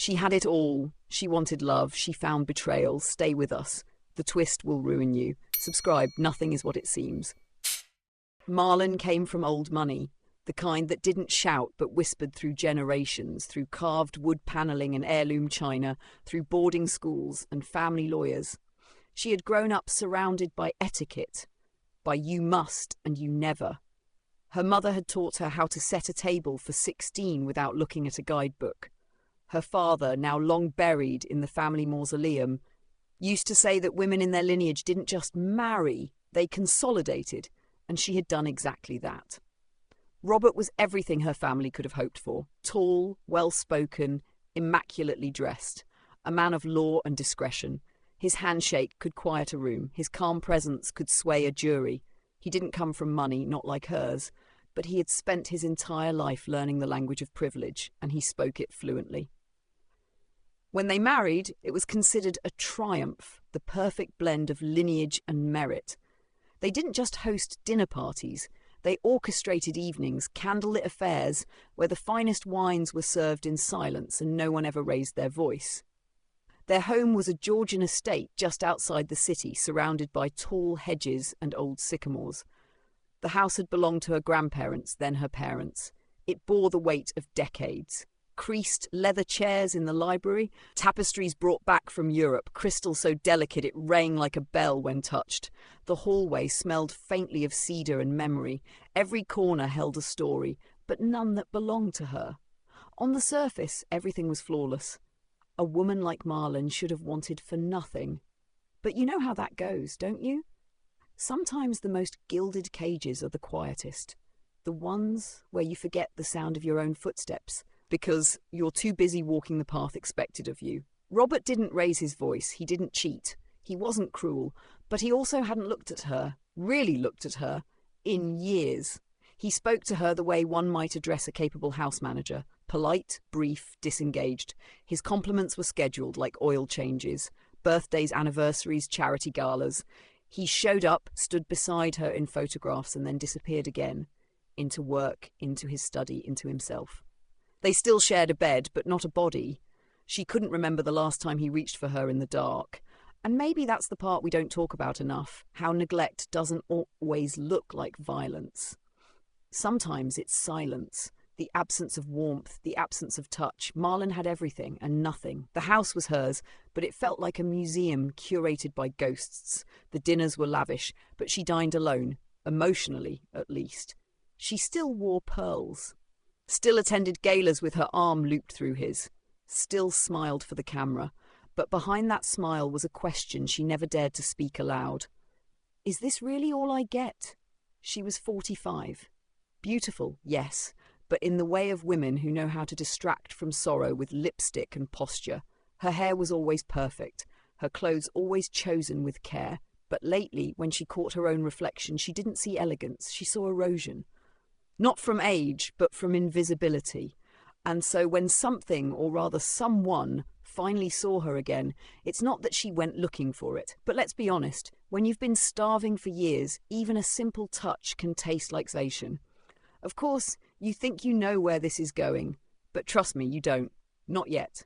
She had it all. She wanted love. She found betrayal. Stay with us. The twist will ruin you. Subscribe. Nothing is what it seems. Marlon came from old money, the kind that didn't shout but whispered through generations, through carved wood panelling and heirloom china, through boarding schools and family lawyers. She had grown up surrounded by etiquette, by you must and you never. Her mother had taught her how to set a table for 16 without looking at a guidebook. Her father, now long buried in the family mausoleum, used to say that women in their lineage didn't just marry, they consolidated, and she had done exactly that. Robert was everything her family could have hoped for. Tall, well-spoken, immaculately dressed. A man of law and discretion. His handshake could quiet a room. His calm presence could sway a jury. He didn't come from money, not like hers, but he had spent his entire life learning the language of privilege, and he spoke it fluently. When they married, it was considered a triumph, the perfect blend of lineage and merit. They didn't just host dinner parties. They orchestrated evenings, candlelit affairs, where the finest wines were served in silence and no one ever raised their voice. Their home was a Georgian estate just outside the city, surrounded by tall hedges and old sycamores. The house had belonged to her grandparents, then her parents. It bore the weight of decades. Creased leather chairs in the library, tapestries brought back from Europe, crystal so delicate it rang like a bell when touched. The hallway smelled faintly of cedar and memory. Every corner held a story, but none that belonged to her. On the surface, everything was flawless. A woman like Marlon should have wanted for nothing. But you know how that goes, don't you? Sometimes the most gilded cages are the quietest. The ones where you forget the sound of your own footsteps, because you're too busy walking the path expected of you. Robert didn't raise his voice, he didn't cheat, he wasn't cruel, but he also hadn't looked at her, really looked at her, in years. He spoke to her the way one might address a capable house manager, polite, brief, disengaged. His compliments were scheduled like oil changes, birthdays, anniversaries, charity galas. He showed up, stood beside her in photographs, and then disappeared again, into work, into his study, into himself. They still shared a bed, but not a body. She couldn't remember the last time he reached for her in the dark. And maybe that's the part we don't talk about enough, how neglect doesn't always look like violence. Sometimes it's silence, the absence of warmth, the absence of touch. Marlon had everything and nothing. The house was hers, but it felt like a museum curated by ghosts. The dinners were lavish, but she dined alone, emotionally at least. She still wore pearls. Still attended galas with her arm looped through his. Still smiled for the camera. But behind that smile was a question she never dared to speak aloud. Is this really all I get? She was 45. Beautiful, yes, but in the way of women who know how to distract from sorrow with lipstick and posture. Her hair was always perfect, her clothes always chosen with care. But lately, when she caught her own reflection, she didn't see elegance, she saw erosion. Not from age, but from invisibility. And so when something, or rather someone, finally saw her again, it's not that she went looking for it. But let's be honest, when you've been starving for years, even a simple touch can taste like satiation. Of course, you think you know where this is going, but trust me, you don't. Not yet.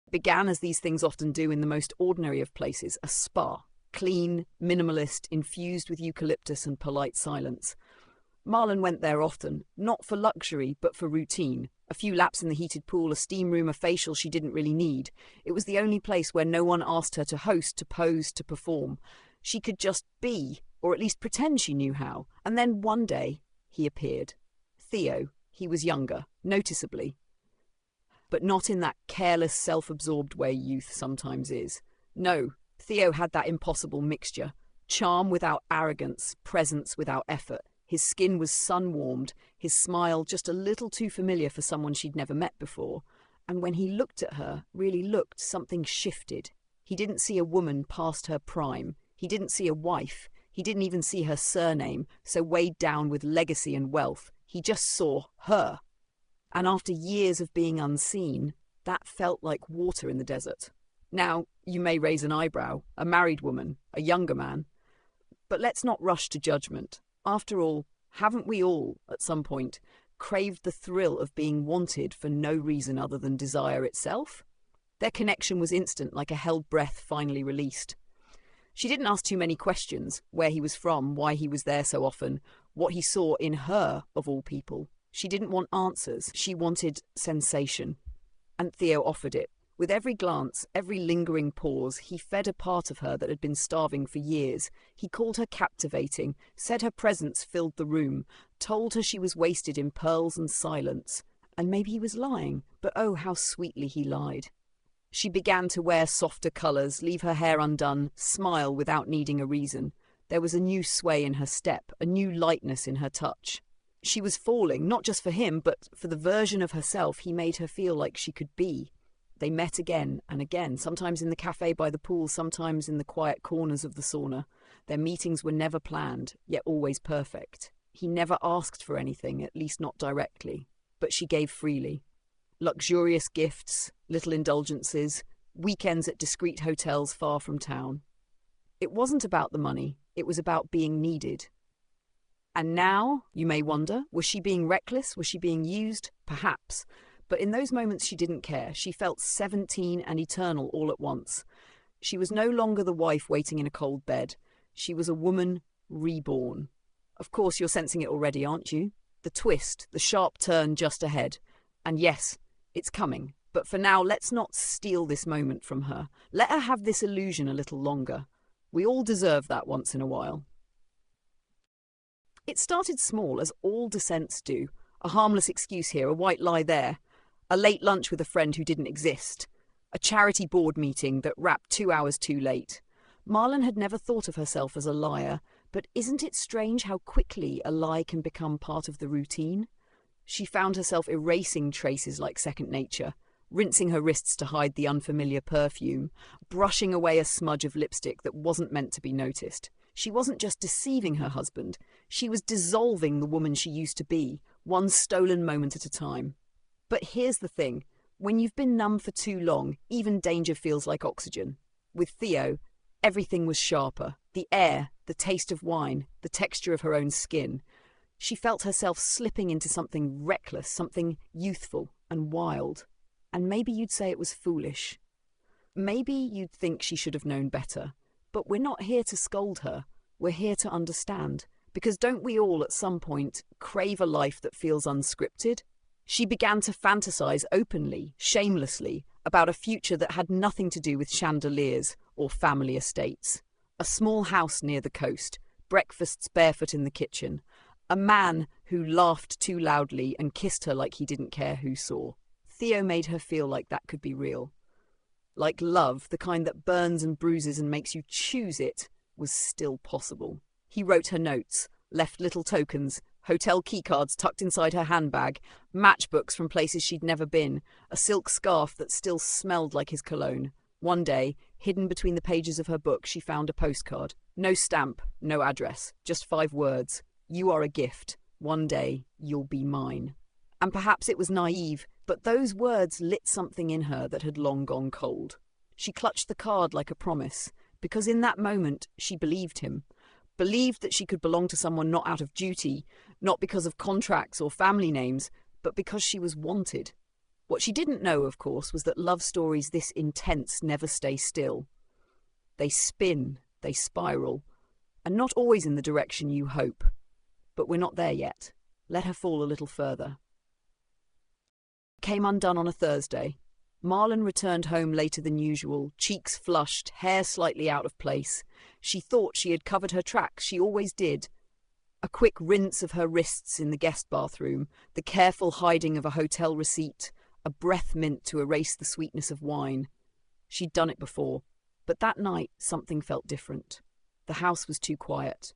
It began as these things often do in the most ordinary of places, a spa. Clean, minimalist, infused with eucalyptus and polite silence. Marlon went there often, not for luxury, but for routine. A few laps in the heated pool, a steam room, a facial she didn't really need. It was the only place where no one asked her to host, to pose, to perform. She could just be, or at least pretend she knew how. And then one day, he appeared. Theo. He was younger, noticeably. But not in that careless, self-absorbed way youth sometimes is. No, Theo had that impossible mixture. Charm without arrogance, presence without effort. His skin was sun-warmed, his smile just a little too familiar for someone she'd never met before. And when he looked at her, really looked, something shifted. He didn't see a woman past her prime. He didn't see a wife. He didn't even see her surname, so weighed down with legacy and wealth. He just saw her. And after years of being unseen, that felt like water in the desert. Now, you may raise an eyebrow, a married woman, a younger man. But let's not rush to judgment. After all, haven't we all, at some point, craved the thrill of being wanted for no reason other than desire itself? Their connection was instant, like a held breath finally released. She didn't ask too many questions: where he was from, why he was there so often, what he saw in her, of all people. She didn't want answers, she wanted sensation. And Theo offered it. With every glance, every lingering pause, he fed a part of her that had been starving for years. He called her captivating, said her presence filled the room, told her she was wasted in pearls and silence. And maybe he was lying, but oh, how sweetly he lied. She began to wear softer colours, leave her hair undone, smile without needing a reason. There was a new sway in her step, a new lightness in her touch. She was falling, not just for him, but for the version of herself he made her feel like she could be. They met again and again, sometimes in the cafe by the pool, sometimes in the quiet corners of the sauna. Their meetings were never planned, yet always perfect. He never asked for anything, at least not directly, but she gave freely. Luxurious gifts, little indulgences, weekends at discreet hotels far from town. It wasn't about the money, it was about being needed. And now, you may wonder, was she being reckless? Was she being used? Perhaps. But in those moments she didn't care. She felt 17 and eternal all at once. She was no longer the wife waiting in a cold bed. She was a woman reborn. Of course you're sensing it already, aren't you? The twist, the sharp turn just ahead. And yes, it's coming. But for now, let's not steal this moment from her. Let her have this illusion a little longer. We all deserve that once in a while. It started small, as all descents do. A harmless excuse here, a white lie there. A late lunch with a friend who didn't exist. A charity board meeting that wrapped 2 hours too late. Marlon had never thought of herself as a liar, but isn't it strange how quickly a lie can become part of the routine? She found herself erasing traces like second nature, rinsing her wrists to hide the unfamiliar perfume, brushing away a smudge of lipstick that wasn't meant to be noticed. She wasn't just deceiving her husband, she was dissolving the woman she used to be, one stolen moment at a time. But here's the thing, when you've been numb for too long, even danger feels like oxygen. With Theo, everything was sharper. The air, the taste of wine, the texture of her own skin. She felt herself slipping into something reckless, something youthful and wild. And maybe you'd say it was foolish. Maybe you'd think she should have known better. But we're not here to scold her. We're here to understand. Because don't we all at some point crave a life that feels unscripted? She began to fantasize openly, shamelessly, about a future that had nothing to do with chandeliers or family estates. A small house near the coast, breakfasts barefoot in the kitchen, a man who laughed too loudly and kissed her like he didn't care who saw. Theo made her feel like that could be real. Like love, the kind that burns and bruises and makes you choose it, was still possible. He wrote her notes, left little tokens, hotel keycards tucked inside her handbag, matchbooks from places she'd never been, a silk scarf that still smelled like his cologne. One day, hidden between the pages of her book, she found a postcard. No stamp, no address, just 5 words. You are a gift. One day, you'll be mine. And perhaps it was naive, but those words lit something in her that had long gone cold. She clutched the card like a promise, because in that moment, she believed him. Believed that she could belong to someone not out of duty, not because of contracts or family names, but because she was wanted. What she didn't know, of course, was that love stories this intense never stay still. They spin, they spiral, and not always in the direction you hope. But we're not there yet. Let her fall a little further. Came undone on a Thursday. Marlon returned home later than usual, cheeks flushed, hair slightly out of place. She thought she had covered her tracks, she always did. A quick rinse of her wrists in the guest bathroom, the careful hiding of a hotel receipt, a breath mint to erase the sweetness of wine. She'd done it before, but that night something felt different. The house was too quiet.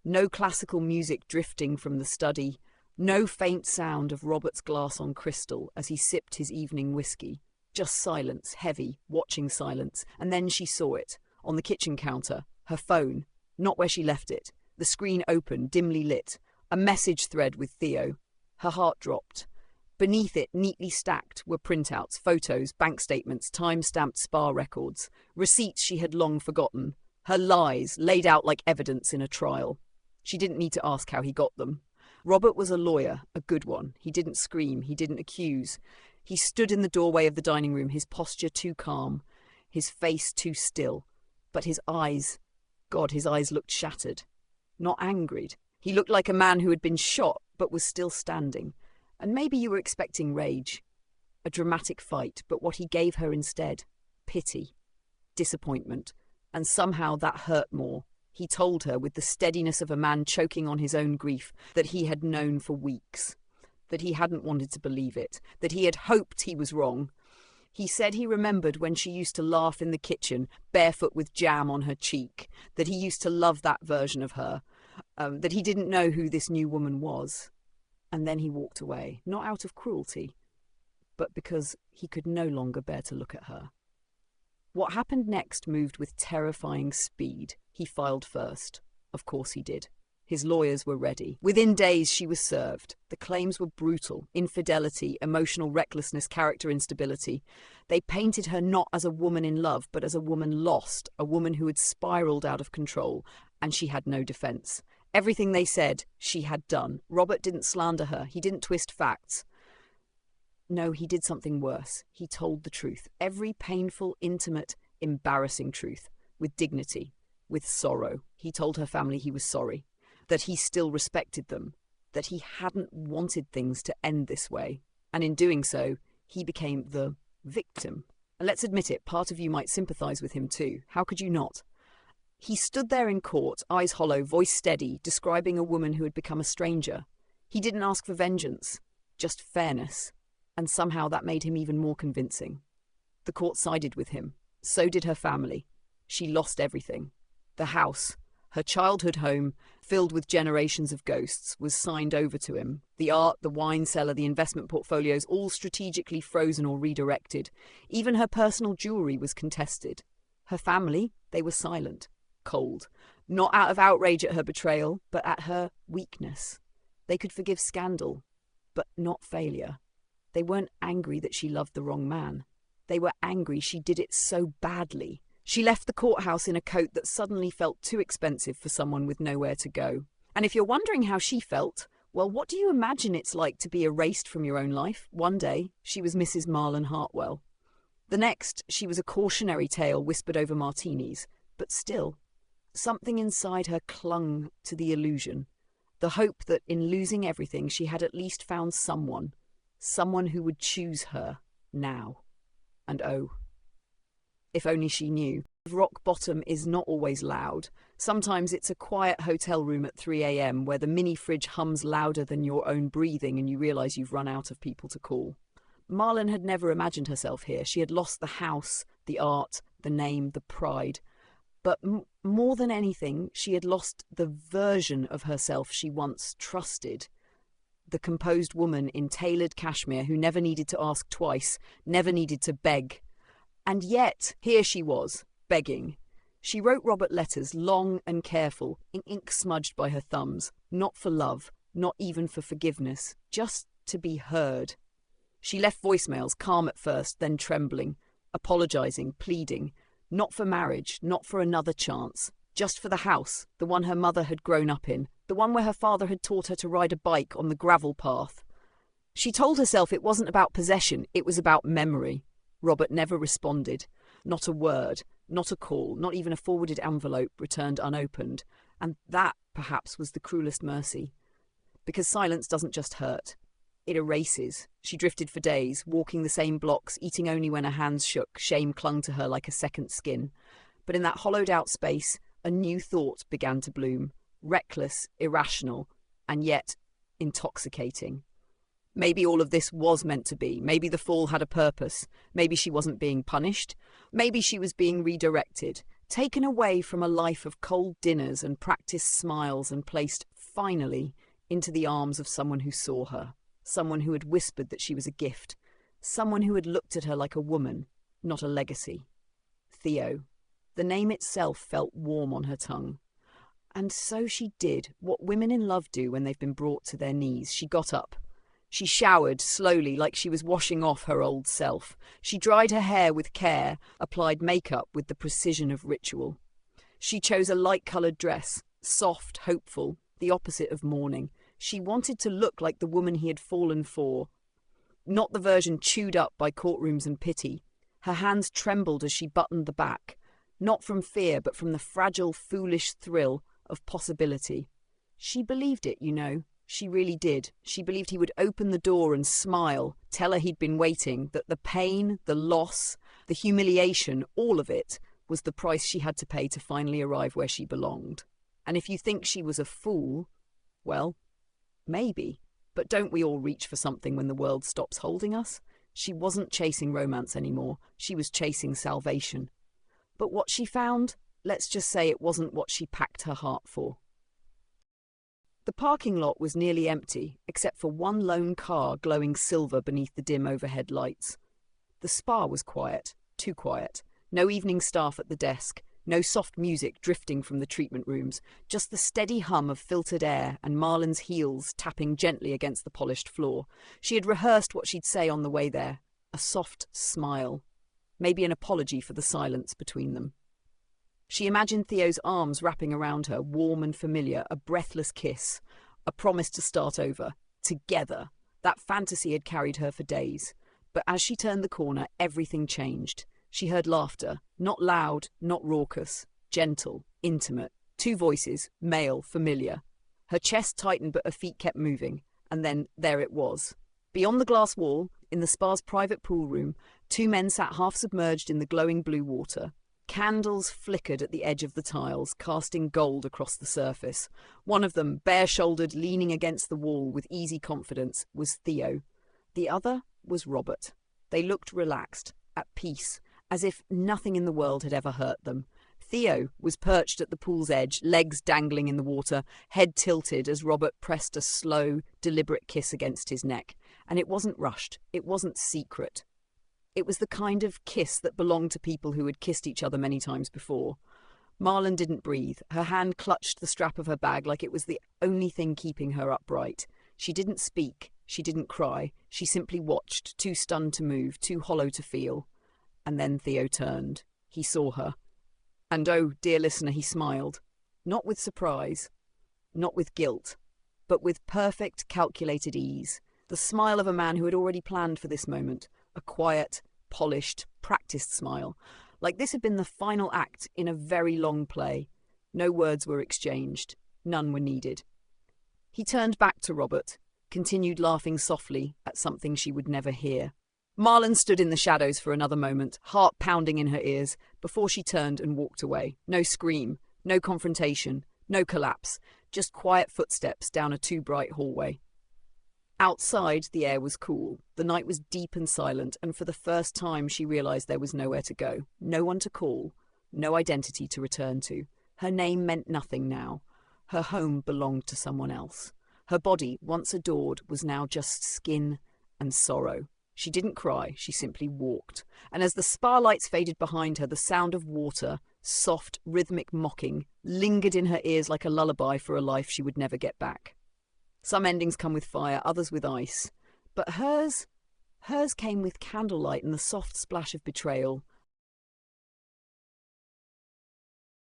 No classical music drifting from the study, no faint sound of Robert's glass on crystal as he sipped his evening whiskey. Just silence, heavy, watching silence, and then she saw it, on the kitchen counter, her phone, not where she left it, the screen open, dimly lit, a message thread with Theo. Her heart dropped. Beneath it, neatly stacked, were printouts, photos, bank statements, time-stamped spa records, receipts she had long forgotten, her lies laid out like evidence in a trial. She didn't need to ask how he got them. Robert was a lawyer, a good one. He didn't scream, he didn't accuse. He stood in the doorway of the dining room, his posture too calm, his face too still. But his eyes, God, his eyes looked shattered, not angered. He looked like a man who had been shot but was still standing. And maybe you were expecting rage, a dramatic fight, but what he gave her instead, pity, disappointment, and somehow that hurt more. He told her, with the steadiness of a man choking on his own grief, that he had known for weeks, that he hadn't wanted to believe it, that he had hoped he was wrong. He said he remembered when she used to laugh in the kitchen, barefoot with jam on her cheek, that he used to love that version of her, that he didn't know who this new woman was. And then he walked away, not out of cruelty, but because he could no longer bear to look at her. What happened next moved with terrifying speed. He filed first. Of course he did. His lawyers were ready. Within days, she was served. The claims were brutal: infidelity, emotional recklessness, character instability. They painted her not as a woman in love, but as a woman lost, a woman who had spiraled out of control, and she had no defense. Everything they said, she had done. Robert didn't slander her. He didn't twist facts. No, he did something worse. He told the truth. Every painful, intimate, embarrassing truth. With dignity. With sorrow. He told her family he was sorry. That he still respected them. That he hadn't wanted things to end this way. And in doing so, he became the victim. And let's admit it, part of you might sympathise with him too. How could you not? He stood there in court, eyes hollow, voice steady, describing a woman who had become a stranger. He didn't ask for vengeance, just fairness. And somehow that made him even more convincing. The court sided with him. So did her family. She lost everything. The house, her childhood home, filled with generations of ghosts, was signed over to him. The art, the wine cellar, the investment portfolios, all strategically frozen or redirected. Even her personal jewellery was contested. Her family, they were silent, cold. Not out of outrage at her betrayal, but at her weakness. They could forgive scandal, but not failure. They weren't angry that she loved the wrong man. They were angry she did it so badly. She left the courthouse in a coat that suddenly felt too expensive for someone with nowhere to go. And if you're wondering how she felt, well, what do you imagine it's like to be erased from your own life? One day, she was Mrs. Marlon Hartwell. The next, she was a cautionary tale whispered over martinis. But still, something inside her clung to the illusion. The hope that in losing everything, she had at least found someone who would choose her now. And oh, if only she knew. Rock bottom is not always loud. Sometimes it's a quiet hotel room at 3 a.m. where the mini fridge hums louder than your own breathing and you realise you've run out of people to call. Marlon had never imagined herself here. She had lost the house, the art, the name, the pride. But more than anything, she had lost the version of herself she once trusted. The composed woman in tailored cashmere who never needed to ask twice, never needed to beg. And yet, here she was, begging. She wrote Robert letters, long and careful, in ink smudged by her thumbs, not for love, not even for forgiveness, just to be heard. She left voicemails, calm at first, then trembling, apologising, pleading, not for marriage, not for another chance, just for the house, the one her mother had grown up in, the one where her father had taught her to ride a bike on the gravel path. She told herself it wasn't about possession, it was about memory. Robert never responded. Not a word, not a call, not even a forwarded envelope returned unopened. And that, perhaps, was the cruelest mercy. Because silence doesn't just hurt. It erases. She drifted for days, walking the same blocks, eating only when her hands shook. Shame clung to her like a second skin. But in that hollowed-out space, a new thought began to bloom. Reckless, irrational, and yet intoxicating. Maybe all of this was meant to be. Maybe the fall had a purpose. Maybe she wasn't being punished. Maybe she was being redirected, taken away from a life of cold dinners and practiced smiles and placed, finally, into the arms of someone who saw her, someone who had whispered that she was a gift, someone who had looked at her like a woman, not a legacy. Theo. The name itself felt warm on her tongue. And so she did what women in love do when they've been brought to their knees. She got up. She showered slowly, like she was washing off her old self. She dried her hair with care, applied makeup with the precision of ritual. She chose a light-coloured dress, soft, hopeful, the opposite of mourning. She wanted to look like the woman he had fallen for. Not the version chewed up by courtrooms and pity. Her hands trembled as she buttoned the back, not from fear but from the fragile, foolish thrill of possibility. She believed it, you know. She really did. She believed he would open the door and smile, tell her he'd been waiting, that the pain, the loss, the humiliation, all of it, was the price she had to pay to finally arrive where she belonged. And if you think she was a fool, well, maybe. But don't we all reach for something when the world stops holding us? She wasn't chasing romance anymore. She was chasing salvation. But what she found, let's just say it wasn't what she packed her heart for. The parking lot was nearly empty, except for one lone car glowing silver beneath the dim overhead lights. The spa was quiet, too quiet. No evening staff at the desk, no soft music drifting from the treatment rooms, just the steady hum of filtered air and Marlon's heels tapping gently against the polished floor. She had rehearsed what she'd say on the way there, a soft smile, maybe an apology for the silence between them. She imagined Theo's arms wrapping around her, warm and familiar, a breathless kiss, a promise to start over, together. That fantasy had carried her for days. But as she turned the corner, everything changed. She heard laughter, not loud, not raucous, gentle, intimate. Two voices, male, familiar. Her chest tightened but her feet kept moving, and then there it was. Beyond the glass wall, in the spa's private pool room, two men sat half submerged in the glowing blue water. Candles flickered at the edge of the tiles, casting gold across the surface. One of them, bare-shouldered, leaning against the wall with easy confidence, was Theo. The other was Robert. They looked relaxed, at peace, as if nothing in the world had ever hurt them. Theo was perched at the pool's edge, legs dangling in the water, head tilted as Robert pressed a slow, deliberate kiss against his neck. And it wasn't rushed. It wasn't secret. It was the kind of kiss that belonged to people who had kissed each other many times before. Marlon didn't breathe. Her hand clutched the strap of her bag like it was the only thing keeping her upright. She didn't speak. She didn't cry. She simply watched, too stunned to move, too hollow to feel. And then Theo turned. He saw her. And oh, dear listener, he smiled. Not with surprise, not with guilt, but with perfect, calculated ease. The smile of a man who had already planned for this moment. A quiet, polished, practiced smile. Like this had been the final act in a very long play. No words were exchanged. None were needed. He turned back to Robert, continued laughing softly at something she would never hear. Marlon stood in the shadows for another moment, heart pounding in her ears, before she turned and walked away. No scream, no confrontation, no collapse, just quiet footsteps down a too bright hallway. Outside, the air was cool. The night was deep and silent, and for the first time she realized there was nowhere to go, no one to call, no identity to return to. Her name meant nothing now. Her home belonged to someone else. Her body, once adored, was now just skin and sorrow. She didn't cry, she simply walked. And as the spa lights faded behind her, the sound of water, soft, rhythmic mocking, lingered in her ears like a lullaby for a life she would never get back. Some endings come with fire, others with ice. But hers came with candlelight and the soft splash of betrayal.